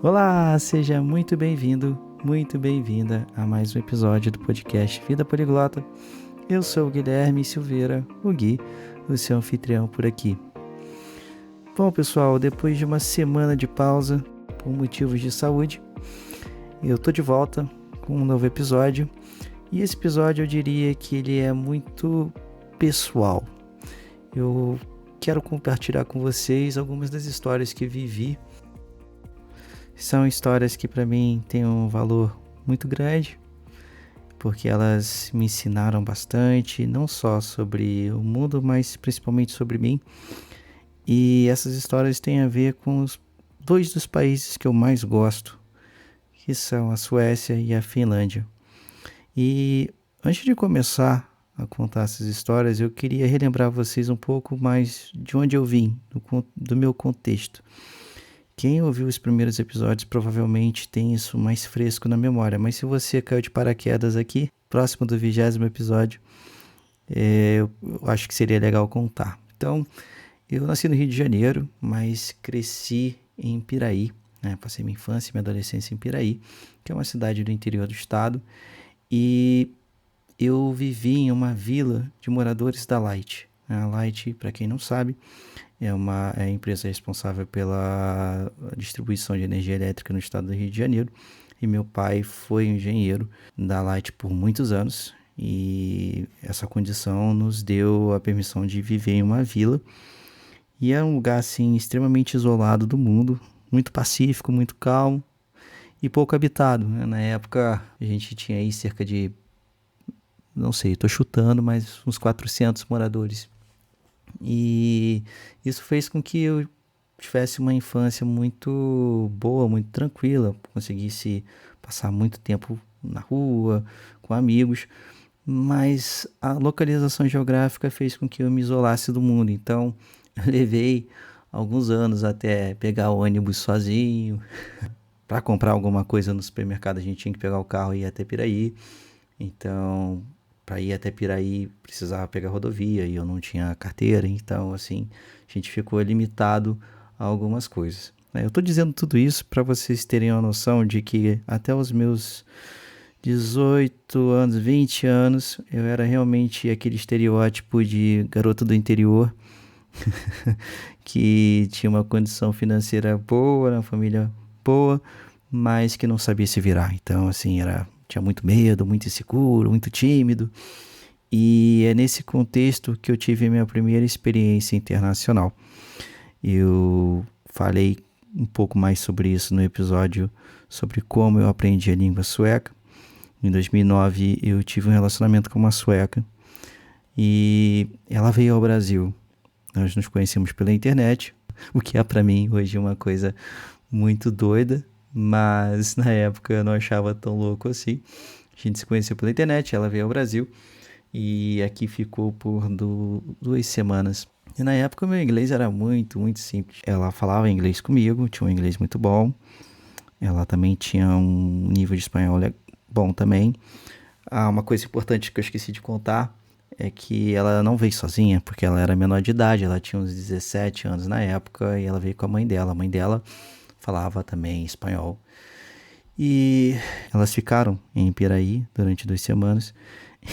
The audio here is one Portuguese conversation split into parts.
Olá, seja muito bem-vindo, muito bem-vinda a mais um episódio do podcast Vida Poliglota. Eu sou o Guilherme Silveira, o Gui, o seu anfitrião por aqui. Bom, pessoal, depois de uma semana de pausa, por motivos de saúde, eu tô de volta com um novo episódio. E esse episódio eu diria que ele é muito pessoal. Eu quero compartilhar com vocês algumas das histórias que vivi. São histórias que para mim têm um valor muito grande, porque elas me ensinaram bastante, não só sobre o mundo, mas principalmente sobre mim. E essas histórias têm a ver com os dois dos países que eu mais gosto, que são a Suécia e a Finlândia. E antes de começar a contar essas histórias, eu queria relembrar vocês um pouco mais de onde eu vim, do meu contexto. Quem ouviu os primeiros episódios provavelmente tem isso mais fresco na memória, mas se você caiu de paraquedas aqui, próximo do 20º episódio, eu acho que seria legal contar. Então, eu nasci no Rio de Janeiro, mas cresci em Piraí, né? Passei minha infância e minha adolescência em Piraí, que é uma cidade do interior do estado, e eu vivi em uma vila de moradores da Light. A Light, para quem não sabe, é a empresa responsável pela distribuição de energia elétrica no estado do Rio de Janeiro. E meu pai foi engenheiro da Light por muitos anos. E essa condição nos deu a permissão de viver em uma vila. E é um lugar assim extremamente isolado do mundo, muito pacífico, muito calmo e pouco habitado, né? Na época a gente tinha aí cerca de, não sei, estou chutando, mas uns 400 moradores. E isso fez com que eu tivesse uma infância muito boa, muito tranquila, conseguisse passar muito tempo na rua, com amigos, mas a localização geográfica fez com que eu me isolasse do mundo. Então eu levei alguns anos até pegar o ônibus sozinho. Para comprar alguma coisa no supermercado a gente tinha que pegar o carro e ir até Piraí. Então, para ir até Piraí precisava pegar rodovia e eu não tinha carteira, então assim, a gente ficou limitado a algumas coisas. Eu estou dizendo tudo isso para vocês terem uma noção de que até os meus 18 anos, 20 anos, eu era realmente aquele estereótipo de garoto do interior que tinha uma condição financeira boa, uma família boa, mas que não sabia se virar. Então, assim, tinha muito medo, muito inseguro, muito tímido. E é nesse contexto que eu tive a minha primeira experiência internacional. Eu falei um pouco mais sobre isso no episódio sobre como eu aprendi a língua sueca. Em 2009 eu tive um relacionamento com uma sueca e ela veio ao Brasil. Nós nos conhecemos pela internet, o que é para mim hoje uma coisa muito doida, mas na época eu não achava tão louco assim. A gente se conheceu pela internet, ela veio ao Brasil e aqui ficou por 2 semanas. E na época o meu inglês era muito, muito simples. Ela falava inglês comigo, tinha um inglês muito bom. Ela também tinha um nível de espanhol bom também. Uma coisa importante que eu esqueci de contar é que ela não veio sozinha, porque ela era menor de idade, ela tinha uns 17 anos na época e ela veio com a mãe dela. A mãe dela falava também espanhol. E elas ficaram em Piraí durante 2 semanas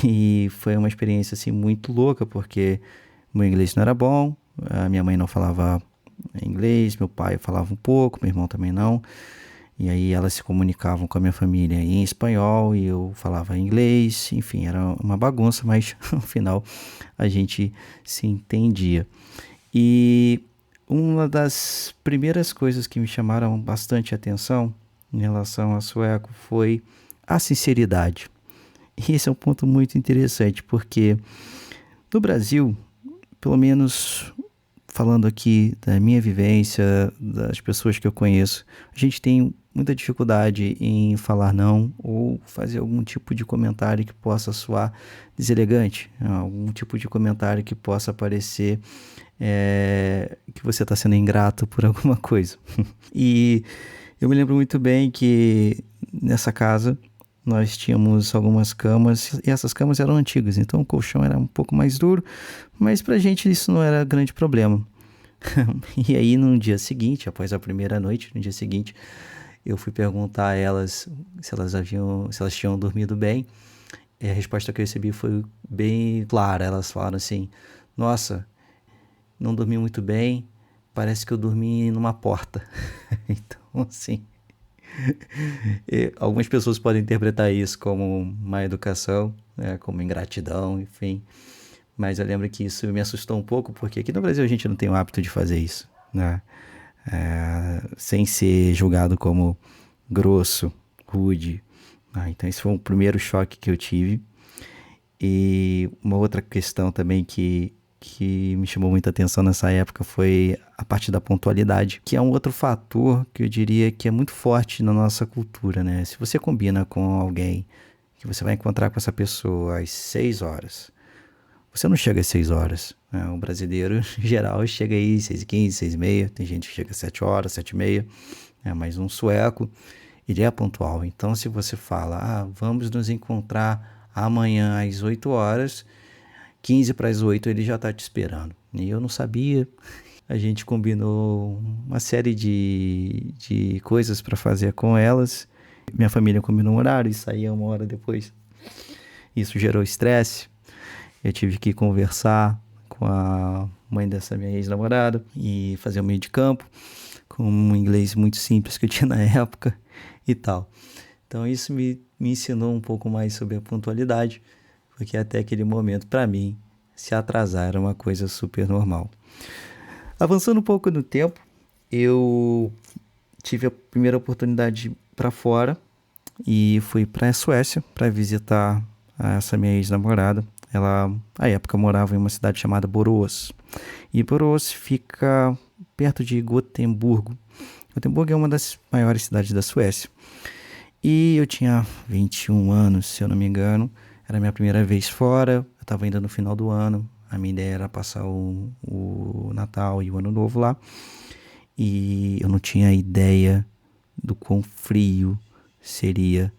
e foi uma experiência assim muito louca, porque meu inglês não era bom, a minha mãe não falava inglês, meu pai falava um pouco, meu irmão também não. E aí elas se comunicavam com a minha família em espanhol e eu falava inglês, enfim, era uma bagunça, mas no final a gente se entendia. E uma das primeiras coisas que me chamaram bastante atenção em relação ao sueco foi a sinceridade. E esse é um ponto muito interessante, porque no Brasil, pelo menos falando aqui da minha vivência, das pessoas que eu conheço, a gente tem muita dificuldade em falar não ou fazer algum tipo de comentário que possa soar deselegante, algum tipo de comentário que possa parecer que você está sendo ingrato por alguma coisa. E eu me lembro muito bem que nessa casa nós tínhamos algumas camas e essas camas eram antigas, então o colchão era um pouco mais duro, mas pra gente isso não era grande problema. E aí no dia seguinte, após a primeira noite, no dia seguinte, eu fui perguntar a elas se elas tinham dormido bem. E a resposta que eu recebi foi bem clara. Elas falaram assim: nossa, não dormi muito bem, parece que eu dormi numa porta. Então, assim, algumas pessoas podem interpretar isso como má educação, né, como ingratidão, enfim. Mas eu lembro que isso me assustou um pouco, porque aqui no Brasil a gente não tem o hábito de fazer isso, né? Sem ser julgado como grosso, rude. Então esse foi o primeiro choque que eu tive. E uma outra questão também que me chamou muita atenção nessa época foi a parte da pontualidade, que é um outro fator que eu diria que é muito forte na nossa cultura, né? Se você combina com alguém que você vai encontrar com essa pessoa às 6 horas, você não chega às 6 horas, né? O brasileiro, em geral, chega aí 6h15, 6h30, tem gente que chega às 7 horas, 7h30, né? Mas um sueco, ele é pontual. Então, se você fala, vamos nos encontrar amanhã às 8 horas, 15 para as 8 ele já está te esperando. E eu não sabia. A gente combinou uma série de coisas para fazer com elas. Minha família combinou um horário e saía 1 hora depois. Isso gerou estresse. Eu tive que conversar com a mãe dessa minha ex-namorada e fazer um meio de campo com um inglês muito simples que eu tinha na época e tal. Então isso me ensinou um pouco mais sobre a pontualidade, porque até aquele momento, para mim, se atrasar era uma coisa super normal. Avançando um pouco no tempo, eu tive a primeira oportunidade para fora e fui para a Suécia para visitar essa minha ex-namorada. Ela, à época, morava em uma cidade chamada Borås. E Borås fica perto de Gotemburgo. Gotemburgo é uma das maiores cidades da Suécia. E eu tinha 21 anos, se eu não me engano. Era a minha primeira vez fora. Eu estava ainda no final do ano. A minha ideia era passar o Natal e o Ano Novo lá. E eu não tinha ideia do quão frio seria,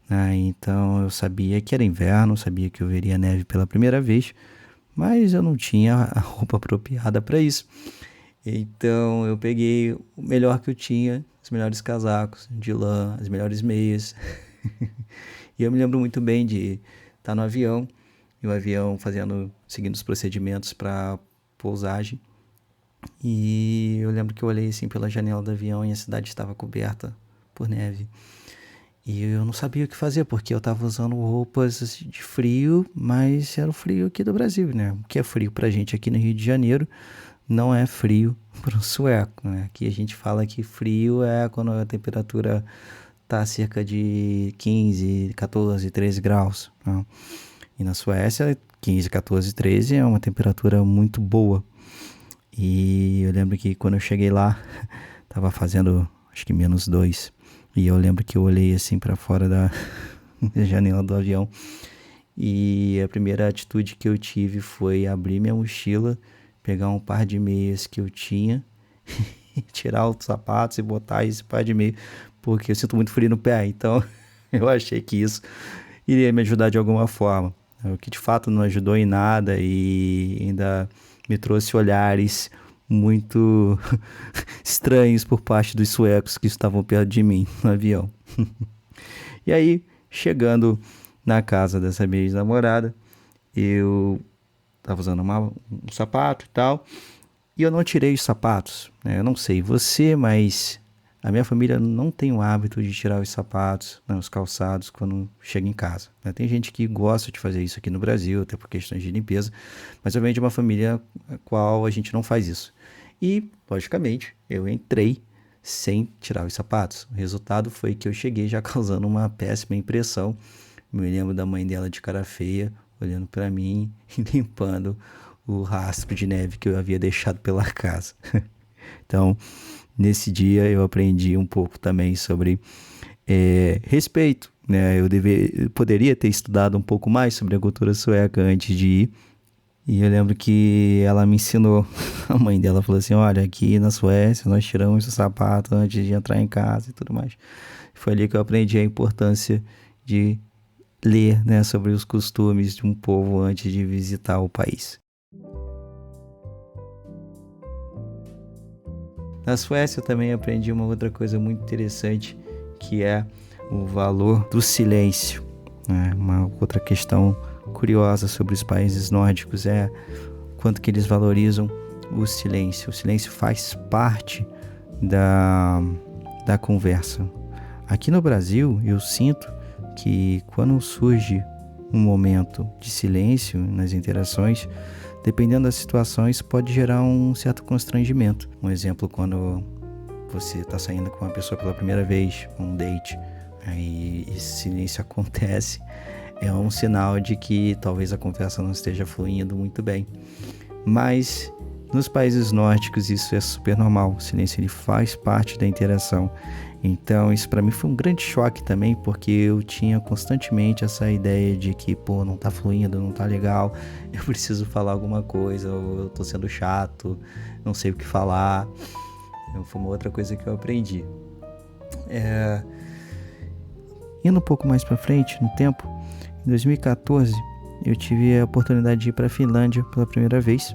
né? Então eu sabia que era inverno, sabia que eu veria neve pela primeira vez, mas eu não tinha a roupa apropriada para isso. Então eu peguei o melhor que eu tinha, os melhores casacos de lã, as melhores meias. E eu me lembro muito bem de estar no avião, e o avião seguindo os procedimentos para pousagem. E eu lembro que eu olhei assim pela janela do avião e a cidade estava coberta por neve. E eu não sabia o que fazer, porque eu estava usando roupas de frio, mas era o frio aqui do Brasil, né? O que é frio pra gente aqui no Rio de Janeiro não é frio para um sueco, né? Aqui a gente fala que frio é quando a temperatura tá cerca de 15, 14, 13 graus, né? E na Suécia, 15, 14, 13 é uma temperatura muito boa. E eu lembro que quando eu cheguei lá, tava fazendo acho que -2. E eu lembro que eu olhei assim para fora da janela do avião. E a primeira atitude que eu tive foi abrir minha mochila, pegar um par de meias que eu tinha, tirar os sapatos e botar esse par de meia, porque eu sinto muito frio no pé. Então eu achei que isso iria me ajudar de alguma forma. O que de fato não ajudou em nada e ainda me trouxe olhares muito estranhos por parte dos suecos que estavam perto de mim no avião. E aí, chegando na casa dessa minha ex-namorada, eu estava usando um sapato e tal, e eu não tirei os sapatos, né? Eu não sei você, mas a minha família não tem o hábito de tirar os sapatos, né, os calçados, quando chega em casa, né? Tem gente que gosta de fazer isso aqui no Brasil, até por questões de limpeza, mas eu venho de uma família a qual a gente não faz isso. E, logicamente, eu entrei sem tirar os sapatos. O resultado foi que eu cheguei já causando uma péssima impressão. Me lembro da mãe dela de cara feia, olhando para mim e limpando o rastro de neve que eu havia deixado pela casa. Então, nesse dia eu aprendi um pouco também sobre respeito, né? Eu poderia ter estudado um pouco mais sobre a cultura sueca antes de ir. E eu lembro que ela me ensinou, a mãe dela falou assim, olha, aqui na Suécia nós tiramos o sapato antes de entrar em casa e tudo mais. Foi ali que eu aprendi a importância de ler, né, sobre os costumes de um povo antes de visitar o país. Na Suécia eu também aprendi uma outra coisa muito interessante, que é o valor do silêncio, né? Uma outra questão curiosa sobre os países nórdicos é quanto que eles valorizam o silêncio. O silêncio faz parte da conversa. Aqui no Brasil, eu sinto que quando surge um momento de silêncio nas interações, dependendo das situações, pode gerar um certo constrangimento. Um exemplo, quando você está saindo com uma pessoa pela primeira vez, um date, aí esse silêncio acontece, é um sinal de que talvez a conversa não esteja fluindo muito bem. Mas nos países nórdicos isso é super normal, o silêncio ele faz parte da interação. Então isso para mim foi um grande choque também, porque eu tinha constantemente essa ideia de que, não tá fluindo, não tá legal, eu preciso falar alguma coisa, ou eu tô sendo chato, não sei o que falar. Foi uma outra coisa que eu aprendi. Indo um pouco mais para frente no tempo, em 2014 eu tive a oportunidade de ir para a Finlândia pela primeira vez.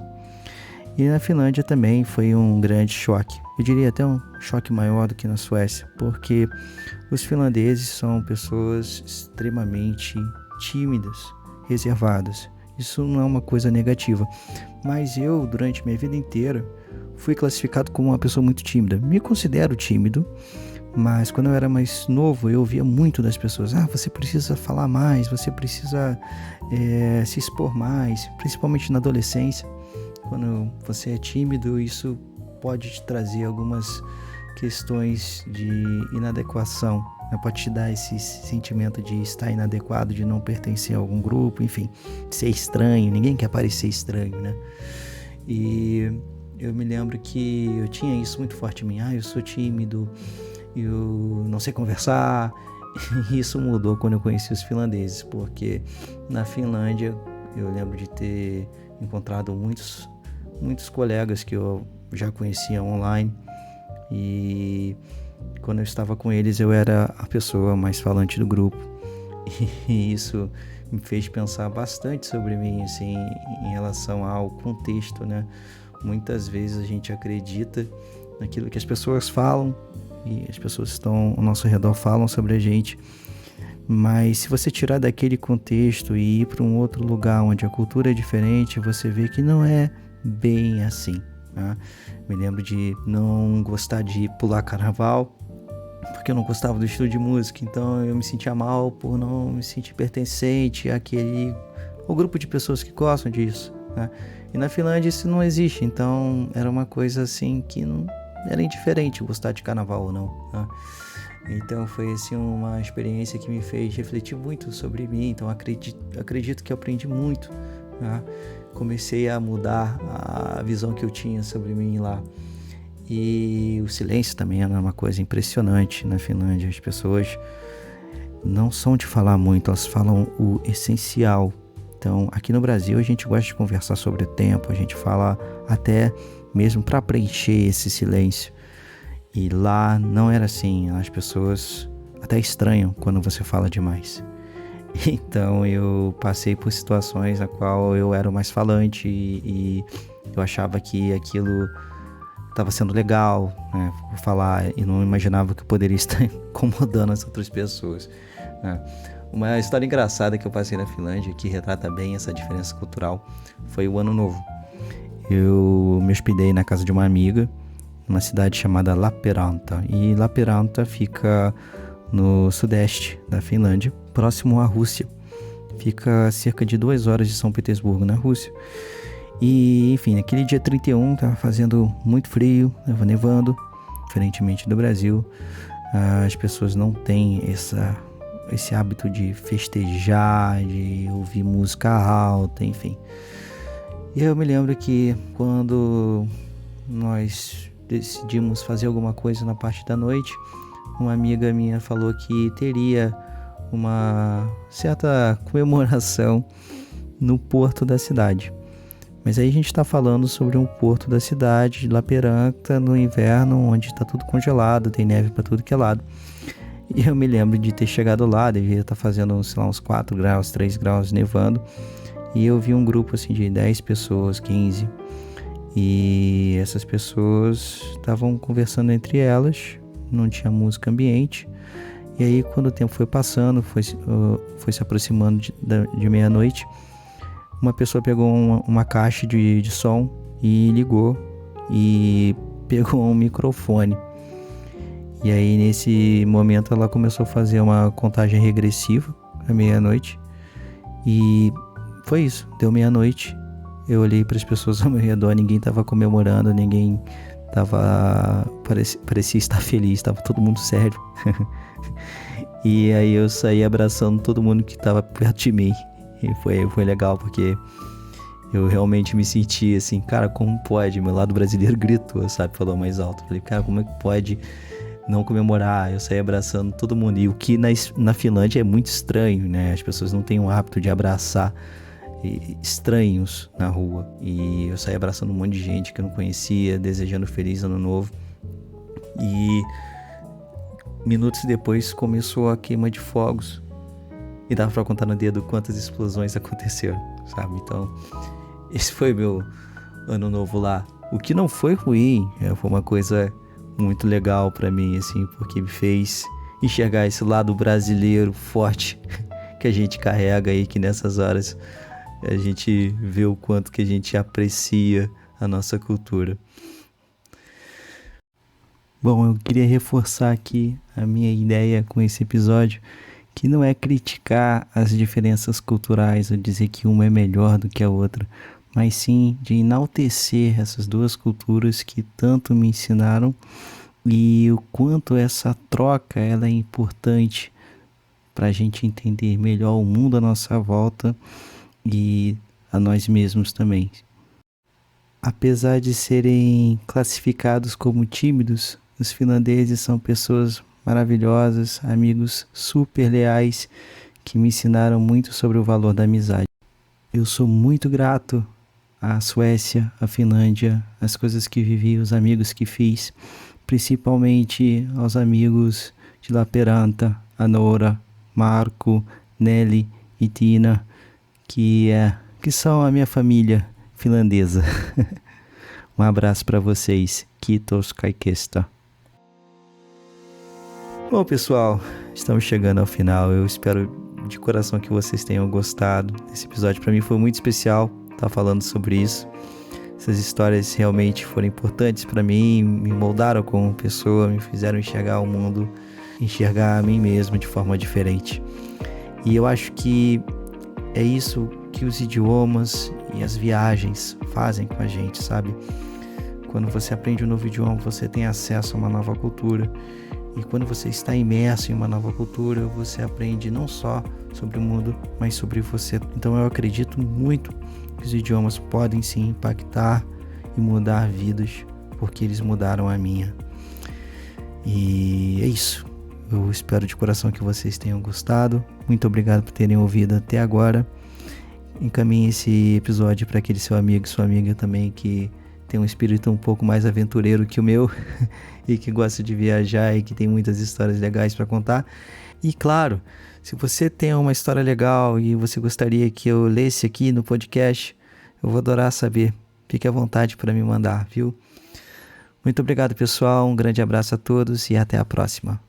E na Finlândia também foi um grande choque. Eu diria até um choque maior do que na Suécia, porque os finlandeses são pessoas extremamente tímidas, reservadas. Isso não é uma coisa negativa, mas eu, durante minha vida inteira, fui classificado como uma pessoa muito tímida. Me considero tímido, mas quando eu era mais novo, eu ouvia muito das pessoas: você precisa falar mais, você precisa se expor mais, principalmente na adolescência. Quando você é tímido, isso pode te trazer algumas questões de inadequação, né? Pode te dar esse sentimento de estar inadequado, de não pertencer a algum grupo, enfim, de ser estranho. Ninguém quer parecer estranho, né? E eu me lembro que eu tinha isso muito forte em mim. Eu sou tímido, eu não sei conversar. E isso mudou quando eu conheci os finlandeses, porque na Finlândia eu lembro de ter encontrado muitos colegas que eu já conhecia online, e quando eu estava com eles eu era a pessoa mais falante do grupo, e isso me fez pensar bastante sobre mim, assim, em relação ao contexto, né? Muitas vezes a gente acredita naquilo que as pessoas falam, e as pessoas que estão ao nosso redor falam sobre a gente, mas se você tirar daquele contexto e ir para um outro lugar onde a cultura é diferente, você vê que não é bem assim, né? Me lembro de não gostar de pular carnaval, porque eu não gostava do estilo de música, então eu me sentia mal por não me sentir pertencente ao grupo de pessoas que gostam disso, né? E na Finlândia isso não existe, então era uma coisa assim que não era indiferente gostar de carnaval ou não, né? Então foi assim uma experiência que me fez refletir muito sobre mim. Então acredito que eu aprendi muito, né? Comecei a mudar a visão que eu tinha sobre mim lá. E o silêncio também era uma coisa impressionante na Finlândia. As pessoas não são de falar muito, elas falam o essencial. Então aqui no Brasil a gente gosta de conversar sobre o tempo, a gente fala até mesmo para preencher esse silêncio. E lá não era assim, as pessoas até estranham quando você fala demais. Então eu passei por situações na qual eu era o mais falante e eu achava que aquilo estava sendo legal, né, por falar, e não imaginava que eu poderia estar incomodando as outras pessoas, né. Uma história engraçada que eu passei na Finlândia, que retrata bem essa diferença cultural, foi o Ano Novo. Eu me hospedei na casa de uma amiga, numa cidade chamada Lappeenranta. E Lappeenranta fica no sudeste da Finlândia, próximo à Rússia. Fica a cerca de 2 horas de São Petersburgo, na Rússia. E, enfim, naquele dia 31 estava fazendo muito frio, estava nevando, diferentemente do Brasil. As pessoas não têm esse hábito de festejar, de ouvir música alta, enfim. E eu me lembro que quando nós decidimos fazer alguma coisa na parte da noite, uma amiga minha falou que teria uma certa comemoração no porto da cidade. Mas aí a gente está falando sobre um porto da cidade de Lappeenranta no inverno, onde está tudo congelado, tem neve para tudo que é lado. E eu me lembro de ter chegado lá, devia estar fazendo, sei lá, uns 4 graus, 3 graus nevando, e eu vi um grupo assim de 10 pessoas, 15. E essas pessoas estavam conversando entre elas, não tinha música ambiente, E aí, quando o tempo foi passando, foi se aproximando de meia-noite, uma pessoa pegou uma caixa de som e ligou e pegou um microfone. E aí, nesse momento, ela começou a fazer uma contagem regressiva à meia-noite. E foi isso, deu meia-noite. Eu olhei para as pessoas ao meu redor, ninguém estava comemorando, ninguém parecia estar feliz, estava todo mundo sério. E aí eu saí abraçando todo mundo que estava perto de mim. E foi legal, porque eu realmente me senti assim, cara, como pode? Meu lado brasileiro gritou, sabe? Falou mais alto. Falei, cara, como é que pode não comemorar? Eu saí abraçando todo mundo. E o que na Finlândia é muito estranho, né? As pessoas não têm o hábito de abraçar estranhos na rua. E eu saí abraçando um monte de gente que eu não conhecia, desejando feliz ano novo. E minutos depois começou a queima de fogos. E dava pra contar no dedo quantas explosões aconteceram, sabe? Então, esse foi meu ano novo lá. O que não foi ruim, foi uma coisa muito legal pra mim, assim, porque me fez enxergar esse lado brasileiro forte que a gente carrega aí, que nessas horas a gente vê o quanto que a gente aprecia a nossa cultura. Bom, eu queria reforçar aqui a minha ideia com esse episódio, que não é criticar as diferenças culturais ou dizer que uma é melhor do que a outra, mas sim de enaltecer essas duas culturas que tanto me ensinaram e o quanto essa troca ela é importante para a gente entender melhor o mundo à nossa volta e a nós mesmos também. Apesar de serem classificados como tímidos, os finlandeses são pessoas maravilhosas, amigos super leais que me ensinaram muito sobre o valor da amizade. Eu sou muito grato à Suécia, à Finlândia, às coisas que vivi, os amigos que fiz, principalmente aos amigos de Lappeenranta, a Nora, Marco, Nelly e Tina, que são a minha família finlandesa. Um abraço para vocês. Kiitos kaikesta. Bom, pessoal, estamos chegando ao final. Eu espero de coração que vocês tenham gostado. Esse episódio para mim foi muito especial, estar falando sobre isso. Essas histórias realmente foram importantes para mim, me moldaram como pessoa, me fizeram enxergar o mundo, enxergar a mim mesmo de forma diferente. E eu acho que é isso que os idiomas e as viagens fazem com a gente, sabe? Quando você aprende um novo idioma, você tem acesso a uma nova cultura. E quando você está imerso em uma nova cultura, você aprende não só sobre o mundo, mas sobre você. Então eu acredito muito que os idiomas podem sim impactar e mudar vidas, porque eles mudaram a minha. E é isso. Eu espero de coração que vocês tenham gostado. Muito obrigado por terem ouvido até agora. Encaminhe esse episódio para aquele seu amigo, sua amiga também, que tem um espírito um pouco mais aventureiro que o meu e que gosta de viajar e que tem muitas histórias legais para contar. E claro, se você tem uma história legal e você gostaria que eu lesse aqui no podcast, eu vou adorar saber. Fique à vontade para me mandar, viu? Muito obrigado, pessoal. Um grande abraço a todos e até a próxima.